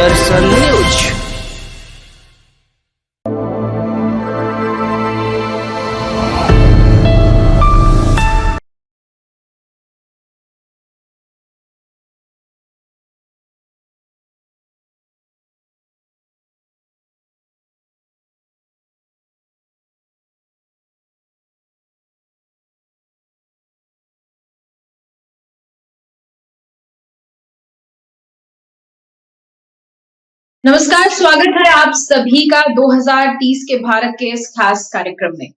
दर्शन news. नमस्कार, स्वागत है आप सभी का 2030 के भारत के इस खास कार्यक्रम में।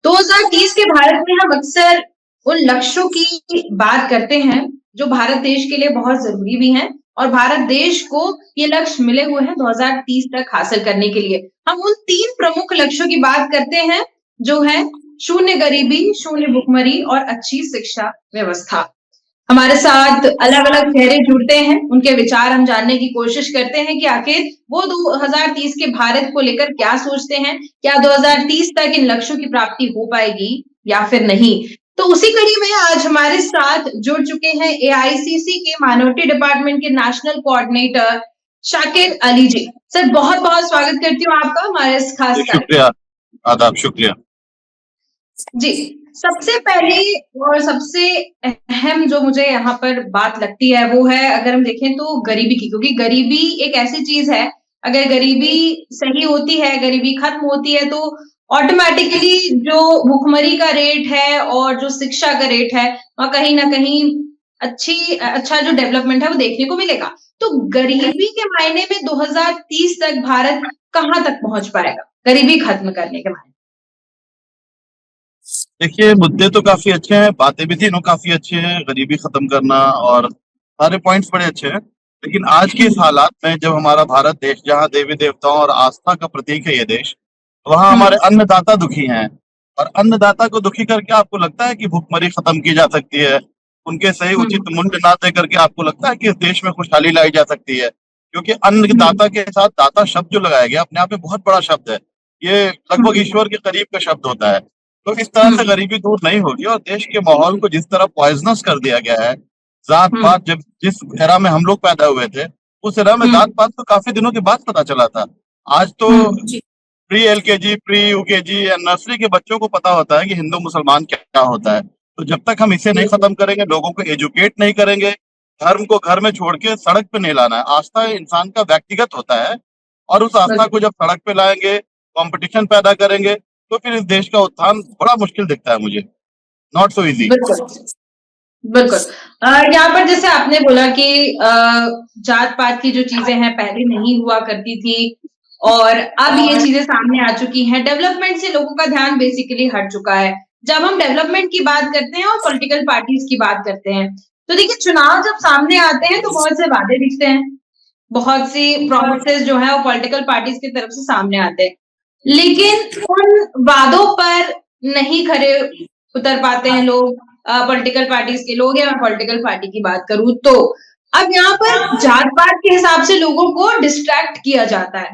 2030 के भारत में हम अक्सर उन लक्ष्यों की बात करते हैं जो भारत देश के लिए बहुत जरूरी भी हैं और भारत देश को ये लक्ष्य मिले हुए हैं 2030 तक हासिल करने के लिए। हम उन 3 प्रमुख लक्ष्यों की बात करते हैं जो है शून्य गरीबी, शून्य भुखमरी और अच्छी शिक्षा व्यवस्था। हमारे साथ अलग-अलग चेहरे जुड़ते हैं, उनके विचार हम जानने की कोशिश करते हैं कि आखिर वो 2030 के भारत को लेकर क्या सोचते हैं? क्या 2030 तक इन लक्ष्यों की प्राप्ति हो पाएगी या फिर नहीं? तो उसी कड़ी में आज हमारे साथ जुड़ चुके हैं एआईसीसी के माइनॉरिटी डिपार्टमेंट के नेशनल कोऑर्डिनेटर शाकिर अली जी। सर, बहुत-बहुत स्वागत करती हूँ आपका हमारे इस खास कार्यक्रम। शुक्रिया, आदाब, शुक्रिया। जी, सबसे पहली और सबसे अहम जो मुझे यहाँ पर बात लगती है वो है अगर हम देखें तो गरीबी की, क्योंकि गरीबी एक ऐसी चीज है, अगर गरीबी सही होती है, गरीबी खत्म होती है तो ऑटोमेटिकली जो भुखमरी का रेट है और जो शिक्षा का रेट है वहाँ कहीं ना कहीं अच्छा जो डेवलपमेंट है वो देखने को मिलेगा। तो गरीबी के मायने में 2030 तक भारत कहाँ तक पहुंच पाएगा गरीबी खत्म करने के मायने? देखिए, मुद्दे तो काफी अच्छे हैं, बातें भी तीनों काफी अच्छे हैं, गरीबी खत्म करना और सारे पॉइंट्स बड़े अच्छे हैं। लेकिन आज के इस हालात में जब हमारा भारत देश, जहाँ देवी देवताओं और आस्था का प्रतीक है ये देश, वहाँ हमारे अन्नदाता दुखी हैं। और अन्नदाता को दुखी करके आपको लगता है कि भुखमरी खत्म की जा सकती है? उनके सही उचित मूल्य ना दे करके आपको लगता है कि इस देश में खुशहाली लाई जा सकती है? क्योंकि अन्नदाता के साथ दाता शब्द जो लगाया गया अपने आप में बहुत बड़ा शब्द है। ये लगभग ईश्वर के करीब का शब्द होता है। तो इस तरह से गरीबी दूर नहीं होगी और देश के माहौल को जिस तरह पॉइजनस कर दिया गया है, जात-पात जब जिस एरा में हम लोग पैदा हुए थे, उस एरा में जात-पात तो काफ़ी दिनों के बाद पता चला था। आज तो प्री एलकेजी, प्री यूकेजी या नर्सरी के बच्चों को पता होता है कि हिंदू-मुसलमान क्या होता है। तो जब तक हम इसे नहीं खत्म करेंगे, लोगों को एजुकेट नहीं करेंगे, धर्म को घर में छोड़ के सड़क पे नहीं लाना है। आस्था इंसान का व्यक्तिगत होता है और उस आस्था को जब सड़क पे लाएँगे, कॉम्पिटिशन पैदा करेंगे, तो फिर इस देश का उत्थान बड़ा मुश्किल दिखता है मुझे। Not so easy. बिल्कुल, बिल्कुल। यहाँ पर जैसे आपने बोला कि जात-पात की जो चीज़ें हैं पहले नहीं हुआ करती थी और अब ये चीज़ें सामने आ चुकी हैं। डेवलपमेंट से लोगों का ध्यान बेसिकली हट चुका है। जब हम डेवलपमेंट की बात करते हैं और पॉलिटिकल पार्टीज़ की बात करते हैं, तो देखिए चुनाव जब सामने आते हैं तो बहुत से वादे दिखते हैं। बहुत सी प्रोमिसेस जो है वो पॉलिटिकल पार्टीज़ की तरफ से सामने आते हैं। लेकिन उन वादों पर नहीं खरे उतर पाते हैं लोग, पॉलिटिकल पार्टीज के लोग, या मैं पॉलिटिकल पार्टी की बात करूं तो अब यहाँ पर जात पात के हिसाब से लोगों को डिस्ट्रैक्ट किया जाता है,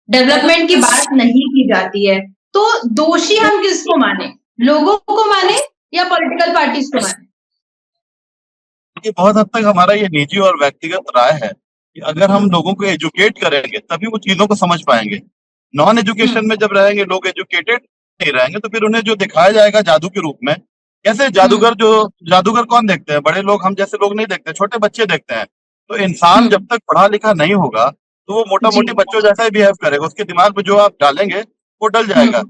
डेवलपमेंट की बात नहीं की जाती है। तो दोषी हम किसको माने, लोगों को माने या पॉलिटिकल पार्टीज को माने? ये बहुत हद तक हमारा ये निजी और व्यक्तिगत राय है कि अगर हम लोगों को एजुकेट करेंगे तभी वो चीज़ों को समझ पाएँगे। नॉन एजुकेशन में जब रहेंगे, लोग एजुकेटेड नहीं रहेंगे तो फिर उन्हें जो दिखाया जाएगा जादू के रूप में, कैसे जादूगर कौन देखते हैं? बड़े लोग, हम जैसे लोग नहीं देखते, छोटे बच्चे देखते हैं। तो इंसान जब तक पढ़ा लिखा नहीं होगा, तो वो जी। मोटा-मोटी बच्चों जैसा ही बिहेव करेगा। उसके दिमाग में जो आप डालेंगे, वो डल जाएगा।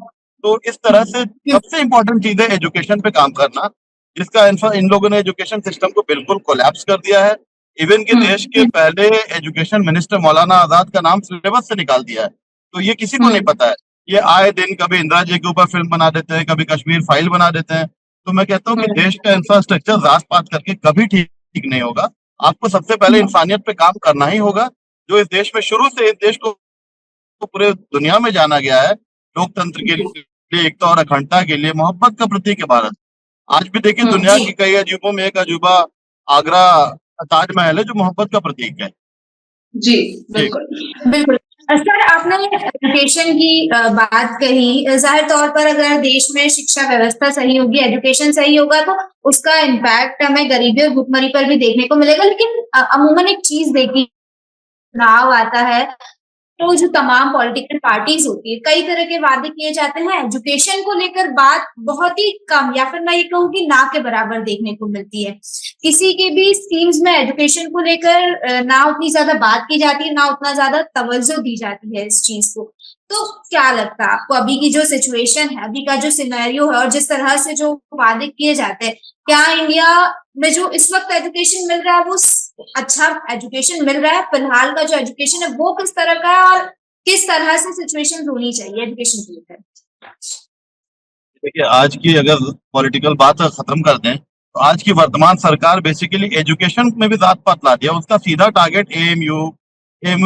तो इस तरह से सबसे इम्पोर्टेंट चीज़ है एजुकेशन पे काम करना, जिसका इन लोगों ने एजुकेशन सिस्टम को बिल्कुल कोलैप्स कर दिया है। इवन कि देश के पहले एजुकेशन मिनिस्टर मौलाना आज़ाद का नाम सिलेबस से निकाल दिया है। तो ये किसी को नहीं पता है। ये आए दिन कभी इंदिरा जी के ऊपर फ़िल्म बना देते हैं, कभी कश्मीर फाइल बना देते हैं। तो मैं कहता हूँ कि देश का इंफ्रास्ट्रक्चर जात-पात करके कभी ठीक नहीं होगा। आपको सबसे पहले इंसानियत पे काम करना ही होगा, जो इस देश में शुरू से इस देश को पूरे दुनिया में जाना गया है, लोकतंत्र के लिए, एकता और अखंडता के लिए, मोहब्बत का प्रतीक है भारत। आज भी देखिए दुनिया की कई अजूबों में एक अजूबा आगरा ताजमहल है जो मोहब्बत का प्रतीक है। जी, बिल्कुल, बिल्कुल। सर, आपने एजुकेशन की बात कही। ज़ाहिर तौर पर अगर देश में शिक्षा व्यवस्था सही होगी, एजुकेशन सही होगा तो उसका इम्पैक्ट हमें गरीबी और भुखमरी पर भी देखने को मिलेगा। लेकिन अमूमन एक चीज़ देखी चुनाव आता है तो जो तमाम पॉलिटिकल पार्टीज होती है, कई तरह के वादे किए जाते हैं। एजुकेशन को लेकर बात बहुत ही कम या फिर मैं ये कहूँ कि ना के बराबर देखने को मिलती है। किसी के भी स्कीम्स में एजुकेशन को लेकर ना उतनी ज्यादा बात की जाती है, ना उतना ज्यादा तवज्जो दी जाती है इस चीज को। तो क्या लगता है आपको, अभी की जो सिचुएशन है, अभी का जो सिनेरियो है और जिस तरह से जो वादे किए जाते हैं, क्या इंडिया में जो इस वक्त एजुकेशन मिल रहा है वो अच्छा एजुकेशन मिल रहा है? फिलहाल का जो एजुकेशन है वो किस तरह का है और किस तरह से सिचुएशन होनी चाहिए एजुकेशन को लेकर? देखिए, आज की अगर पॉलिटिकल बात खत्म कर दें तो आज की वर्तमान सरकार बेसिकली एजुकेशन में भी जात पात ला दिया। उसका सीधा टारगेट एएमयू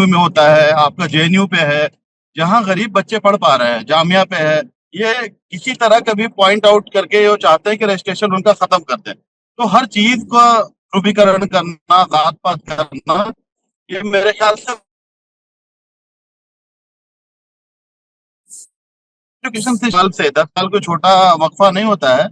में होता है, आपका जेएनयू पे है, जहां गरीब बच्चे पढ़ पा रहे हैं, जामिया पे है। ये किसी तरह का भी पॉइंट आउट करके वो चाहते हैं कि रजिस्ट्रेशन उनका खत्म कर दें। तो हर चीज का ध्रुवीकरण करना, जात पात करना, ये मेरे ख्याल से एजुकेशन से 10 साल कोई छोटा वक्फा नहीं होता है।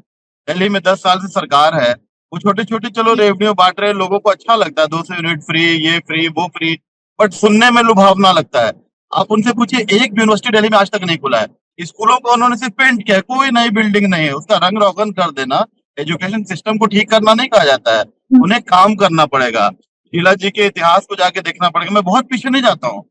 दिल्ली में 10 साल से सरकार है, वो छोटे छोटे चलो रेवन्यू बांट रहे हैं, लोगों को अच्छा लगता है, 200 यूनिट फ्री, ये फ्री वो फ्री, बट सुनने में लुभावना लगता है। आप उनसे पूछिए, एक यूनिवर्सिटी दिल्ली में आज तक नहीं खुला है। स्कूलों को उन्होंने सिर्फ पेंट किया है, कोई नई बिल्डिंग नहीं है। उसका रंग रोगन कर देना एजुकेशन सिस्टम को ठीक करना नहीं कहा जाता है, उन्हें काम करना पड़ेगा। शीला जी के इतिहास को जाके देखना पड़ेगा। मैं बहुत पीछे नहीं जाता हूँ,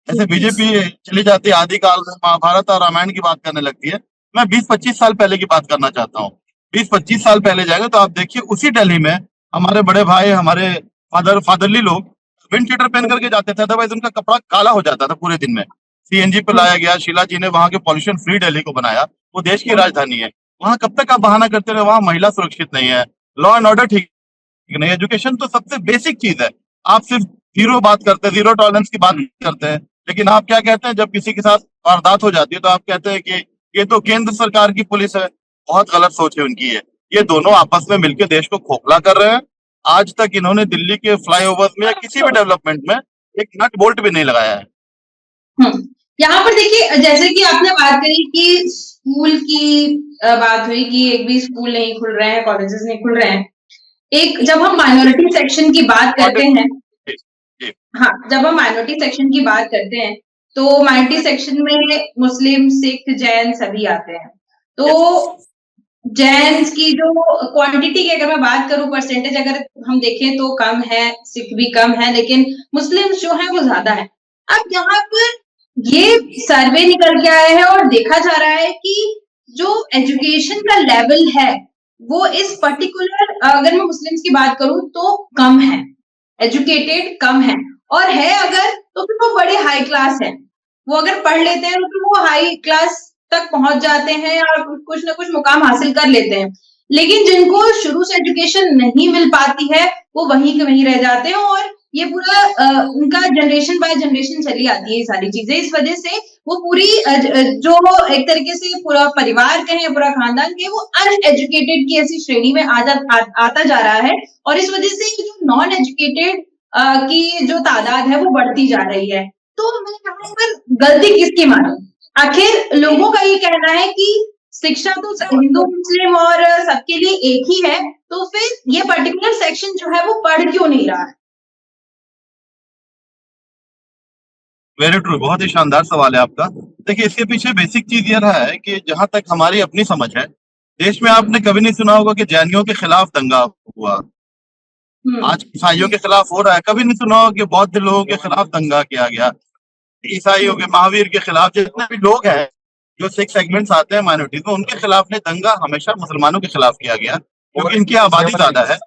ऐसे बीजेपी चली जाती है आदिकाल में, महाभारत और रामायण की बात करने लगती है। मैं 20-25 साल पहले की बात करना चाहता हूँ। 20-25 साल पहले जाएगा तो आप देखिए, उसी दिल्ली में हमारे बड़े भाई, हमारे फादरली लोग विंड शीटर पहन करके जाते थे, अदरवाइज उनका कपड़ा काला हो जाता था पूरे दिन में। सीएनजी पे लाया गया, शीला जी ने वहां के पॉल्यूशन फ्री दिल्ली को बनाया। वो देश की राजधानी है, वहां कब तक आप बहाना करते रहे, वहां महिला सुरक्षित नहीं है, लॉ एंड ऑर्डर ठीक नहीं। एजुकेशन तो सबसे बेसिक चीज है। आप सिर्फ जीरो बात करते हैं, जीरो टॉलरेंस की बात करते हैं, लेकिन आप क्या कहते हैं जब किसी के साथ वारदात हो जाती है तो आप कहते हैं कि ये तो केंद्र सरकार की पुलिस है। बहुत गलत सोच है उनकी है। ये दोनों आपस में मिलकर देश को खोखला कर रहे हैं। आज तक इन्होंने दिल्ली के फ्लाईओवर्स में या किसी भी डेवलपमेंट में एक नट बोल्ट भी नहीं लगाया है। यहाँ पर देखिए, जैसे कि आपने बात करी कि स्कूल की बात हुई कि एक भी स्कूल नहीं खुल रहे हैं, कॉलेजेस नहीं खुल रहे हैं। एक जब हम माइनॉरिटी सेक्शन की बात करते हैं, हाँ, जब हम माइनॉरिटी सेक्शन की बात करते हैं तो माइनॉरिटी सेक्शन में मुस्लिम, सिख, जैन सभी आते हैं। तो जैन्स की जो क्वांटिटी की अगर मैं बात करूं, परसेंटेज अगर हम देखें तो कम है, सिख भी कम है, लेकिन मुस्लिम्स जो है वो ज्यादा है। अब यहाँ पर ये सर्वे निकल के आया है और देखा जा रहा है कि जो एजुकेशन का लेवल है वो इस पर्टिकुलर, अगर मैं मुस्लिम्स की बात करूं तो कम है, एजुकेटेड कम है, और है अगर तो फिर वो बड़े हाई क्लास है। वो अगर पढ़ लेते हैं तो वो हाई क्लास तक पहुंच जाते हैं और कुछ ना कुछ मुकाम हासिल कर लेते हैं। लेकिन जिनको शुरू से एजुकेशन नहीं मिल पाती है वो वहीं के वहीं रह जाते हैं, और ये पूरा उनका जनरेशन बाय जनरेशन चली आती है ये सारी चीजें। इस वजह से वो पूरी जो एक तरीके से पूरा परिवार कहें, पूरा खानदान कहें, वो अनएजुकेटेड की ऐसी श्रेणी में आता जा रहा है। और इस वजह से जो नॉन एजुकेटेड की जो तादाद है वो बढ़ती जा रही है। तो मैं यहाँ पर गलती किसकी मानूं? आखिर लोगों का ये कहना है कि शिक्षा तो हिंदू, मुस्लिम और सबके लिए एक ही है, तो फिर ये पर्टिकुलर सेक्शन जो है वो पढ़ क्यों नहीं रहा है? वेरी ट्रू, बहुत ही शानदार सवाल है आपका। देखिए, इसके पीछे बेसिक चीज ये रहा है कि जहां तक हमारी अपनी समझ है, देश में आपने कभी नहीं सुना होगा कि जैनियों के खिलाफ दंगा हुआ। आज ईसाइयों के खिलाफ हो रहा है। कभी नहीं सुना होगा कि बौद्ध लोगों के खिलाफ दंगा किया गया, ईसाइयों के, महावीर के खिलाफ, जितने भी लोग हैं जो सिख सेगमेंट्स आते हैं माइनॉरिटीज में, उनके खिलाफ ने दंगा हमेशा मुसलमानों के खिलाफ किया गया, क्योंकि इनकी आबादी ज्यादा है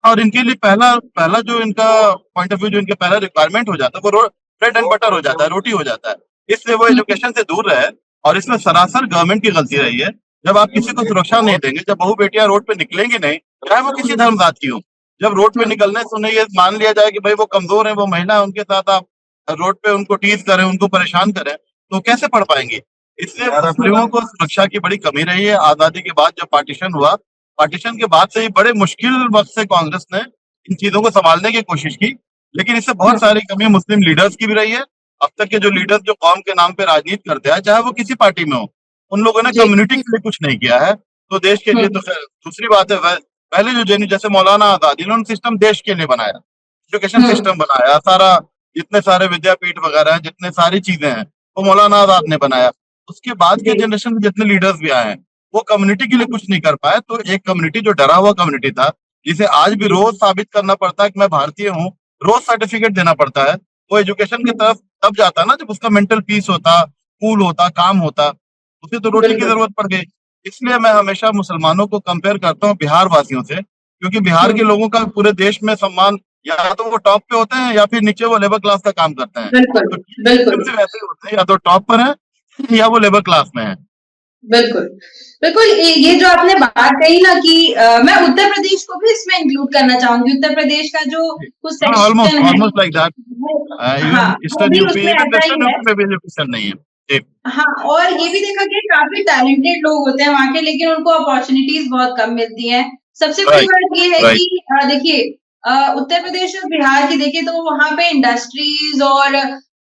और इनके लिए पहला पहला जो इनका पॉइंट ऑफ व्यू, जो इनका पहला रिक्वायरमेंट हो जाता है वो ब्रेड एंड बटर हो जाता है, रोटी हो जाता है। इसलिए वो एजुकेशन से दूर रहे, और इसमें सरासर गवर्नमेंट की गलती रही है। जब आप किसी को सुरक्षा नहीं देंगे, जब बहू बेटियां रोड पे निकलेंगी नहीं, चाहे वो किसी धर्म जात की हो, जब रोड पे निकलने से उन्हें ये मान लिया जाए कि भाई वो कमजोर है, वो महिला है, उनके साथ आप रोड पे उनको टीज करें, उनको परेशान करें, तो कैसे पढ़ पाएंगे? इसलिए मुस्लिमों को सुरक्षा की बड़ी कमी रही है। आजादी के बाद जब पार्टीशन हुआ, पार्टीशन के बाद से ही बड़े मुश्किल वक्त से कांग्रेस ने इन चीजों को संभालने की कोशिश की, लेकिन इससे बहुत सारी कमी मुस्लिम लीडर्स की भी रही है। अब तक के जो लीडर्स जो कौम के नाम पे राजनीति करते हैं, चाहे वो किसी पार्टी में हो, उन लोगों ने कम्युनिटी के लिए कुछ नहीं किया है, तो देश के लिए तो खैर दूसरी बात है। पहले जो जैसे मौलाना आजाद, इन्होंने सिस्टम देश के लिए बनाया, एजुकेशन सिस्टम बनाया, सारा जितने सारे विद्यापीठ वगैरह हैं, जितने सारी चीजें हैं, वो मौलाना आजाद ने बनाया। उसके बाद के जी जनरेशन में जितने लीडर्स भी आए हैं, वो कम्युनिटी के लिए कुछ नहीं कर पाए। तो एक कम्युनिटी जो डरा हुआ कम्युनिटी था, जिसे आज भी रोज साबित करना पड़ता है कि मैं भारतीय हूँ, रोज सर्टिफिकेट देना पड़ता है, वो एजुकेशन की तरफ तब जाता है ना जब उसका मेंटल पीस होता, कूल होता, काम होता। उसे तो रोटी की बिल्कुल। जरूरत पड़ गई। इसलिए मैं हमेशा मुसलमानों को कंपेयर करता हूँ बिहार वासियों से, क्योंकि बिहार के लोगों का पूरे देश में सम्मान, या तो वो टॉप पे होते हैं या फिर नीचे वो लेबर क्लास का काम करते हैं। बिल्कुल तो बिल्कुल से वैसे ही होते हैं, या तो टॉप पर है या वो लेबर क्लास में है। बिल्कुल बिल्कुल। ये जो आपने बात कही ना कि मैं उत्तर प्रदेश को भी इसमें इंक्लूड करना चाहूंगी। उत्तर प्रदेश का जो कुछ हाँ, सेक्शन ऑलमोस्ट है ऑलमोस्ट लाइक दैट। वो, हाँ, इवन वो ईस्टर्न भी यूपी, उसमें इवन ऐसा ही वेस्टर्न है। यूपी में भी एजुकेशन नहीं है जी। हाँ, और ये भी देखा गया काफी टैलेंटेड लोग होते हैं वहाँ के, लेकिन उनको अपॉर्चुनिटीज बहुत कम मिलती हैं। सबसे बड़ी राइट, बात ये है राइट। कि देखिए, उत्तर प्रदेश और बिहार की देखिए तो वहाँ पे इंडस्ट्रीज और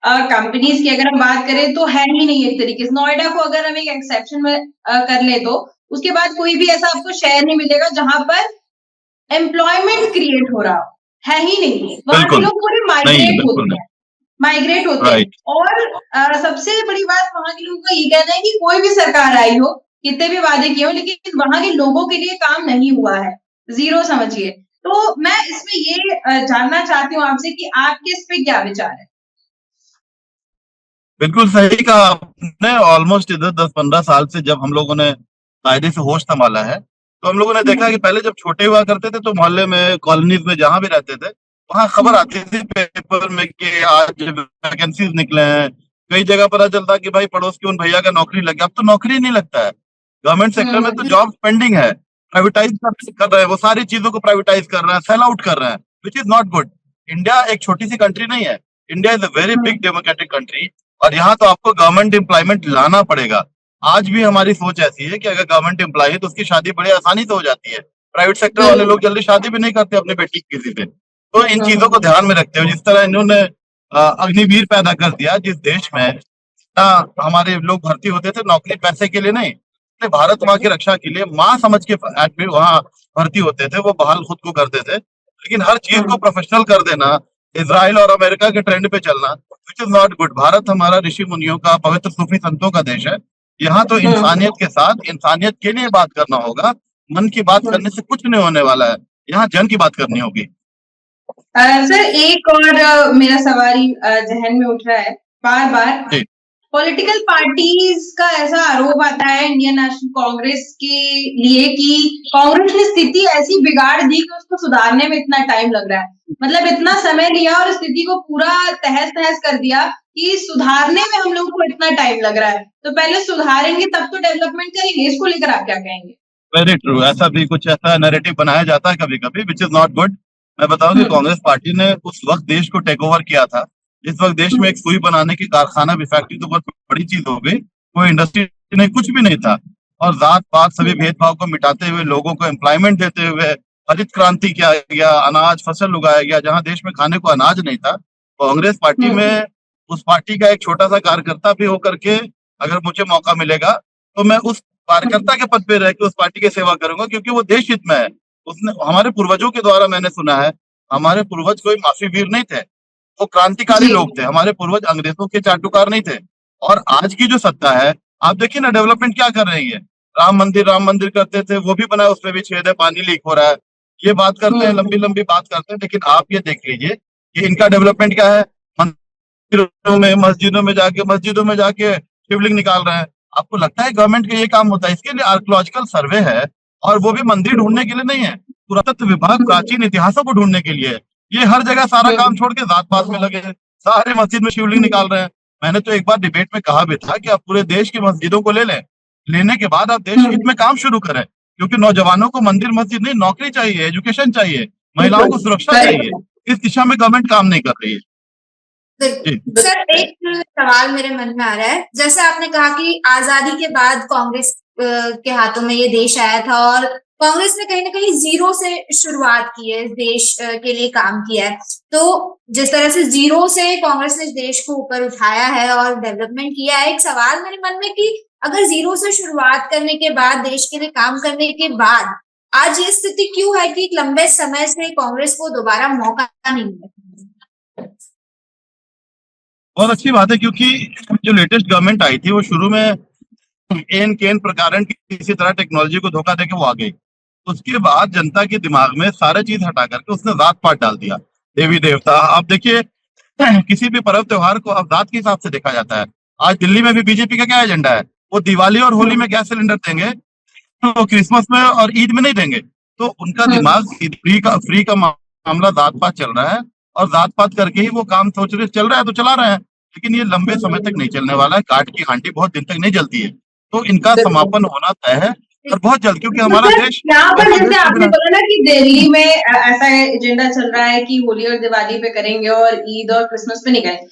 कंपनीज की अगर हम बात करें तो है ही नहीं एक तरीके से। नोएडा को अगर हम एक एक्सेप्शन में कर ले तो उसके बाद कोई भी ऐसा आपको शहर नहीं मिलेगा जहाँ पर एम्प्लॉयमेंट क्रिएट हो रहा हो, है ही नहीं। वहाँ के बिल्कुल, लोग पूरे नहीं है, माइग्रेट बिल्कुल होते नहीं। हैं, माइग्रेट होते हैं। राइट, और सबसे बड़ी बात वहाँ के लोगों का ये कहना है कि कोई भी सरकार आई हो, कितने भी वादे किए हो, लेकिन वहाँ के लोगों के लिए काम नहीं हुआ है, ज़ीरो समझिए। तो मैं इसमें ये जानना चाहती हूँ आपसे कि आपके इस पे क्या विचार है? बिल्कुल सही कहा आपने। ऑलमोस्ट इधर 10-15 साल से जब हम लोगों ने कायदे से होश संभाला है, तो हम लोगों ने देखा कि हुँ, पहले जब छोटे हुआ करते थे तो मोहल्ले में, कॉलोनीज में जहां भी रहते थे, वहां खबर हुँ, आती थी पेपर में कि आज वैकेंसीज निकले हैं। कई जगह पता चलता कि भाई पड़ोस के उन भैया का नौकरी लग गया। अब तो नौकरी नहीं लगता है। गवर्नमेंट सेक्टर में तो हुँ, जॉब पेंडिंग है। प्राइवेटाइज कर रहे हैं, वो सारी चीजों को प्राइवेटाइज कर रहे हैं, सेल आउट कर रहे हैं, which is not good. India एक छोटी सी कंट्री नहीं है। India is a very hmm, big democratic country, और यहाँ तो आपको गवर्नमेंट एम्प्लॉयमेंट लाना पड़ेगा। आज भी हमारी सोच ऐसी है कि अगर गवर्नमेंट एम्प्लॉय है तो उसकी शादी बड़ी आसानी से हो जाती है। प्राइवेट सेक्टर वाले बिल्कुल। लोग जल्दी शादी भी नहीं करते अपनी बेटी की किसी से। तो इन हुँ, चीजों को ध्यान में रखते हुए जिस तरह इन्होंने अग्निवीर पैदा कर दिया, जिस देश में हमारे लोग भर्ती होते थे नौकरी पैसे के लिए नहीं, अपने भारत माँ की रक्षा के लिए माँ समझ के आदमी वहां भर्ती होते थे, वो बहाल खुद को करते थे। लेकिन हर चीज को हुँ, प्रोफेशनल कर देना, इसराइल और अमेरिका के ट्रेंड पे चलना, which is not good. Bharat हमारा ऋषि मुनियों का, पवित्र सूफी संतों का देश है। यहाँ तो हुँ, इंसानियत के साथ इंसानियत के लिए बात करना होगा। मन की बात हुँ। करने से कुछ नहीं होने वाला है। यहाँ जन की बात करनी होगी। सर, एक और मेरा सवाल ज़हन में उठ रहा है बार-बार। जी, पॉलिटिकल पार्टीज का ऐसा आरोप आता है इंडियन नेशनल कांग्रेस के लिए कि कांग्रेस ने स्थिति ऐसी बिगाड़ दी कि उसको सुधारने में इतना टाइम लग रहा है। मतलब इतना समय लिया और स्थिति को पूरा तहस-नहस कर दिया कि सुधारने में हम लोगों को इतना टाइम लग रहा है। तो पहले सुधारेंगे तब तो डेवलपमेंट करेंगे। इसको लेकर आप क्या कहेंगे? Very true. ऐसा भी कुछ ऐसा नैरेटिव बनाया जाता है कभी कभी, विच इज नॉट गुड। मैं बताऊं कि हुँ, कांग्रेस पार्टी ने उस वक्त देश को टेक ओवर किया था, इस वक्त देश में हुँ, एक सुई बनाने की कारखाना भी, फैक्ट्री तो बहुत बड़ी चीज हो गई। कोई इंडस्ट्री नहीं, कुछ भी नहीं था। और जात पात हुँ, सभी भेदभाव को मिटाते हुए लोगों को एम्प्लॉयमेंट देते हुए हरित क्रांति किया गया, अनाज फसल उगाया गया जहां देश में खाने को अनाज नहीं था। कांग्रेस पार्टी हुँ, में उस पार्टी का एक छोटा सा कार्यकर्ता भी होकर के अगर मुझे मौका मिलेगा तो मैं उस हुँ, कार्यकर्ता के पद पे रह के उस पार्टी की सेवा करूंगा, क्योंकि वो देश हित में है। उसने हमारे पूर्वजों के द्वारा मैंने सुना है, हमारे पूर्वज कोई माफी वीर नहीं थे, वो क्रांतिकारी जी, लोग थे। हमारे पूर्वज अंग्रेजों के चाटुकार नहीं थे। और आज की जो सत्ता है, आप देखिए ना डेवलपमेंट क्या कर रही है। राम मंदिर करते थे, वो भी बना, उसमें भी छेद है, पानी लीक हो रहा है। ये बात करते हैं, हुँ, लंबी लंबी बात करते हैं, लेकिन आप ये देख लीजिए कि इनका डेवलपमेंट क्या है। मस्जिदों में जाके शिवलिंग निकाल रहे हैं। आपको लगता है गवर्नमेंट का ये काम होता है? इसके लिए आर्कियोलॉजिकल सर्वे है, और वो भी मंदिर ढूंढने के लिए नहीं है, पुरातत्व विभाग हुँ, प्राचीन इतिहासों को ढूंढने के लिए है। ये हर जगह सारा हुँ, काम छोड़ के जात पात में लगे हैं, सारे मस्जिद में शिवलिंग निकाल रहे हैं। मैंने तो एक बार डिबेट में कहा भी था कि आप पूरे देश की मस्जिदों को ले लें, लेने के बाद आप देश हित हुँ, में काम शुरू करें, क्योंकि नौजवानों को मंदिर मस्जिद नहीं, नौकरी चाहिए, एजुकेशन चाहिए, महिलाओं बिल्कुल, को सुरक्षा चाहिए। करेक्ट। इस दिशा में गवर्नमेंट काम नहीं कर रही है। जी, बिल्कुल। सर, एक सवाल मेरे मन में आ रहा है। जैसे आपने कहा कि आज़ादी के बाद कांग्रेस के हाथों में ये देश आया था और कांग्रेस ने कहीं न कहीं ज़ीरो से शुरुआत की है, इस देश के लिए काम किया है। तो जिस तरह से ज़ीरो से कांग्रेस ने इस देश को ऊपर उठाया है और डेवलपमेंट किया है, एक सवाल मेरे मन में कि अगर ज़ीरो से शुरुआत करने के बाद, देश के लिए काम करने के बाद, आज ये स्थिति क्यों है कि लंबे समय से कांग्रेस को दोबारा मौका नहीं मिला? बहुत अच्छी बात है, क्योंकि जो लेटेस्ट गवर्नमेंट आई थी वो शुरू में एन केन प्रकार किसी तरह टेक्नोलॉजी को धोखा देके वो आ गई। उसके बाद जनता के दिमाग में सारे चीज हटा करके उसने जात पात डाल दिया, देवी देवता। आप देखिए किसी भी पर्व त्योहार को अब जात के हिसाब से देखा जाता है। आज दिल्ली में भी बीजेपी का क्या एजेंडा है, वो दिवाली और होली में गैस सिलेंडर देंगे, तो क्रिसमस में और ईद में नहीं देंगे। तो उनका दिमाग फ्री का मामला जात पात चल रहा है, और जात पात करके ही वो काम सोच रहे, चल रहा है तो चला रहे हैं, लेकिन ये लंबे समय तक नहीं चलने वाला है। काट की हांडी बहुत दिन तक नहीं जलती है, तो इनका समापन होना तय है, और बहुत जल्द, क्योंकि हमारा देश यहाँ पर जैसे आपने बोला ना कि दिल्ली में ऐसा एजेंडा चल रहा है कि होली और दिवाली पे करेंगे और ईद और क्रिसमस पे नहीं करेंगे।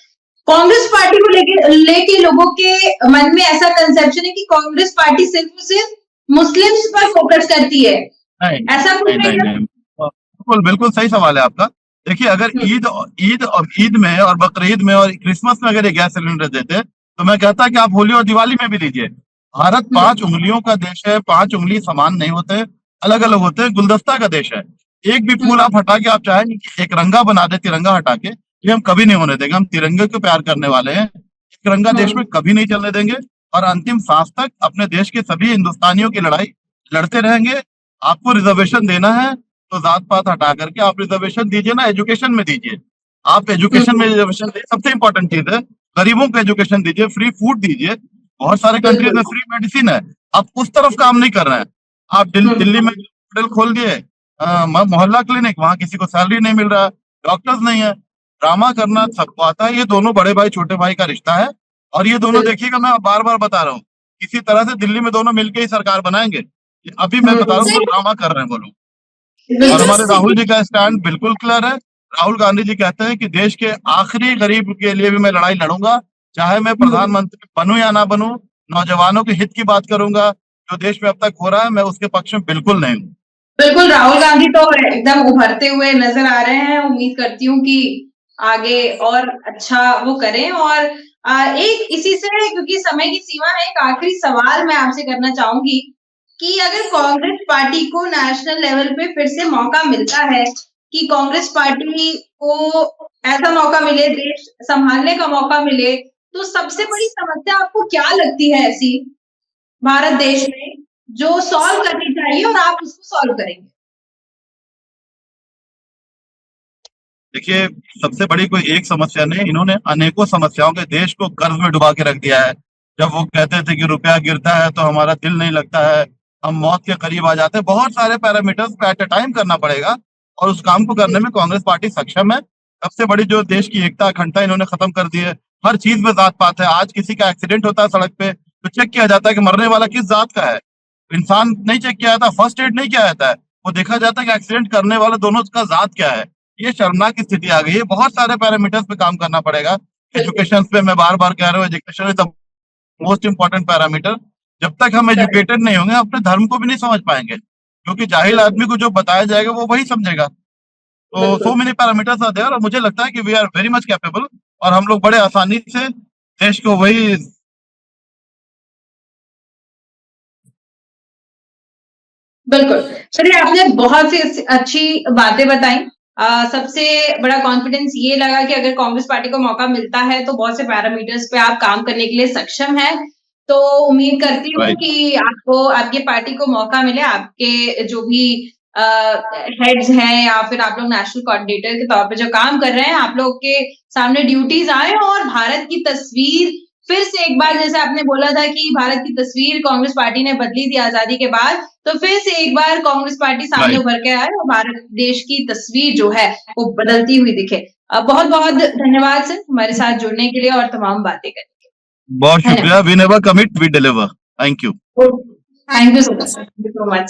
कांग्रेस पार्टी को लेके लोगों के मन में ऐसा कंसेप्शन है कि कांग्रेस पार्टी सिर्फ और सिर्फ मुस्लिम्स पर फोकस करती है, ऐसा कुछ नहीं है? बिल्कुल बिल्कुल सही सवाल है आपका। देखिए, अगर ईद में और बकरीद में और क्रिसमस में अगर ये गैस सिलेंडर देते, तो मैं कहता कि आप होली और दिवाली में भी दीजिए। भारत 5 उंगलियों का देश है, 5 उंगली समान नहीं होते, अलग अलग होते हैं, गुलदस्ता का देश है। एक भी फूल आप हटा के आप चाहें एक रंगा बना दे, तिरंगा हटा के, ये हम कभी नहीं होने देंगे। हम तिरंगे को प्यार करने वाले हैं, तिरंगा देश में कभी नहीं चलने देंगे, और अंतिम सांस तक अपने देश के सभी हिंदुस्तानियों की लड़ाई लड़ते रहेंगे। आपको रिजर्वेशन देना है तो जात पात हटा करके आप रिजर्वेशन दीजिए ना, एजुकेशन में दीजिए। आप एजुकेशन में रिजर्वेशन दीजिए, सबसे इंपॉर्टेंट चीज है, गरीबों को एजुकेशन दीजिए, फ्री फूड दीजिए। बहुत सारे कंट्रीज में फ्री मेडिसिन है, आप उस तरफ काम नहीं कर रहे हैं। आप दिल्ली में हॉस्पिटल खोल दिए, मोहल्ला क्लिनिक, वहां किसी को सैलरी नहीं मिल रहा है, डॉक्टर्स नहीं है। ड्रामा करना सबको आता है, ये दोनों बड़े भाई छोटे भाई का रिश्ता है, और ये दोनों देखिएगा, मैं बार बार बता रहा हूँ, किसी तरह से दिल्ली में दोनों मिलकर ही सरकार बनाएंगे। अभी मैं बता रहा हूँ, वो ड्रामा कर रहे हैं वो लोग। और हमारे राहुल जी का स्टैंड बिल्कुल क्लियर है। राहुल गांधी जी कहते हैं कि देश के आखिरी गरीब के लिए भी मैं लड़ाई लड़ूंगा, चाहे मैं प्रधानमंत्री बनूं या ना बनूं। नौजवानों के हित की बात करूंगा, जो देश में अब तक हो रहा है मैं उसके पक्ष में बिल्कुल नहीं हूँ। बिल्कुल, राहुल गांधी तो एकदम उभरते हुए नजर आ रहे हैं। उम्मीद करती हूँ कि आगे और अच्छा वो करें। और एक इसी से, क्योंकि समय की सीमा है, एक आखिरी सवाल मैं आपसे करना चाहूंगी कि अगर कांग्रेस पार्टी को नेशनल लेवल पे फिर से मौका मिलता है कि कांग्रेस पार्टी को ऐसा मौका मिले, देश संभालने का मौका मिले, तो सबसे बड़ी समस्या आपको क्या लगती है ऐसी भारत देश में जो सॉल्व करनी चाहिए और आप उसको सॉल्व करेंगे? देखिए, सबसे बड़ी कोई एक समस्या नहीं, इन्होंने अनेकों समस्याओं के देश को कर्ज में डुबा के रख दिया है। जब वो कहते थे कि रुपया गिरता है तो हमारा दिल नहीं लगता है, हम मौत के करीब आ जाते हैं। बहुत सारे पैरामीटर्स को एट अ टाइम करना पड़ेगा, और उस काम को करने में कांग्रेस पार्टी सक्षम है। सबसे बड़ी जो देश की एकता अखंडता इन्होंने खत्म कर दी है। हर चीज में जात पात है। आज किसी का एक्सीडेंट होता है सड़क पे, तो चेक किया जाता है कि मरने वाला किस जात का है। इंसान नहीं चेक किया जाता, फर्स्ट एड नहीं किया जाता है, वो देखा जाता है कि एक्सीडेंट करने वाले दोनों का जात क्या है। ये शर्मनाक स्थिति आ गई है। बहुत सारे पैरामीटर्स पे काम करना पड़ेगा। एजुकेशन पे मैं बार बार कह रहा हूँ, education is the most important parameter. जब तक हम एजुकेटेड नहीं होंगे, अपने धर्म को भी नहीं समझ पाएंगे, क्योंकि जाहिल आदमी को जो बताया जाएगा वो वही समझेगा। तो so many parameters are there, और मुझे लगता है कि we are very much capable, और हम लोग बड़े आसानी से देश को वही। बिल्कुल। चलिए, आपने बहुत सी अच्छी बातें बताई। सबसे बड़ा कॉन्फिडेंस ये लगा कि अगर कांग्रेस पार्टी को मौका मिलता है तो बहुत से पैरामीटर्स पे आप काम करने के लिए सक्षम हैं। तो उम्मीद करती हूँ कि आपको, आपकी पार्टी को मौका मिले, आपके जो भी हेड्स हैं या फिर आप लोग नेशनल कोऑर्डिनेटर के तौर पे जो काम कर रहे हैं, आप लोग के सामने ड्यूटीज आए और भारत की तस्वीर फिर से एक बार, जैसे आपने बोला था कि भारत की तस्वीर कांग्रेस पार्टी ने बदली थी आजादी के बाद, तो फिर से एक बार कांग्रेस पार्टी सामने उभर के आए और भारत देश की तस्वीर जो है वो बदलती हुई दिखे। बहुत बहुत धन्यवाद सर हमारे साथ जुड़ने के लिए और तमाम बातें करने के लिए। बहुत शुक्रिया। We never commit, we deliver. Thank you. Thank you so much sir, thank you so much.